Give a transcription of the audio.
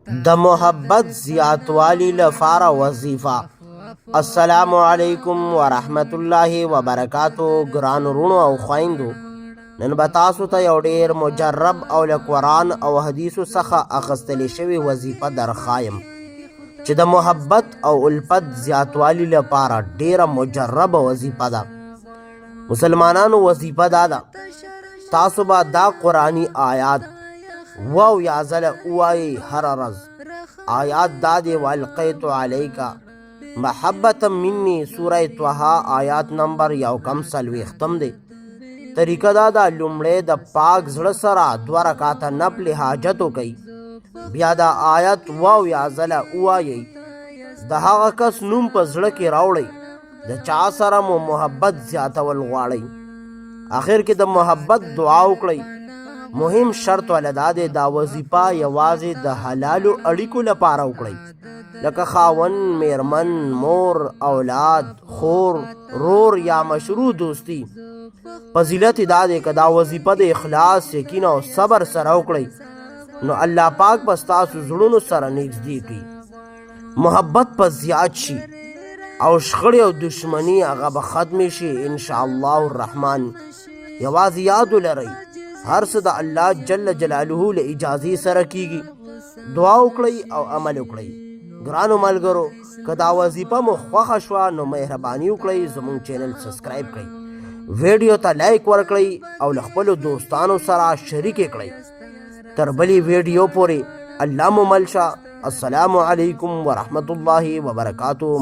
د محبت زیاتوالی لپاره وظیفه. السلام علیکم ورحمت الله وبرکاتو. ګران وروڼو او خویندو، نن به تاسو ته یو ډیر مجرب او له قرآن او حدیثو څخه اخیستل شوې وظیفه درښایم چې د محبت او الفت زیاتوالی لپاره ډیره مجربه وظیفه ده. مسلمانانو وظیفه دا ده، تاسو به دا قرآنی آیات واو یا ځله ووایئ هره ورځ. آیات دا دی: والقیت علیکا محبتا منی، سوره طه آیات نمبر 140 دی. طریقه دا ده، لومړی د پاک زړه سره 2 رکعاته نفل حاجت وکئ، بیا دا آیت واو یا ځله ووایئ. د هغه کس نوم په زړه کې راوړئ د چا سره مو محبت زیاتول غواړئ. آخر کې د محبت دعا وکړئ. مهم شرط ولې دا دی، دا وظیفه یوازې د حلالو اړیکو لپاره وکړئ، لکه خاوند، میرمن، مور، اولاد، خور، رور یا مشروع دوستی. فضیلت دا دی که دا وظیفه د اخلاص، یقین او صبر سره وکړئ، نو الله پاک به ستاسو زړونو سره نږدې کړي، محبت به زیات شي او شخړې او دشمني هغه به ختمې شي انشاءالله الرحمن. یوازې یاد ولرئ، هر څه د الله جل جلاله له اجازې سره کیږي. دعا وکړئ او عمل وکړئ. ګرانو ملګرو، که دا وظیفه مو خوښه شوه نو مهرباني وکړئ زموږ چینل سبسکرایب کړئ، ویډیو ته لایک ورکړئ او له خپلو دوستانو سره شریک کړئ. تر بلې ویډیو پورې الله مو مل شه. السلام علیکم ورحمت الله وبرکاتو.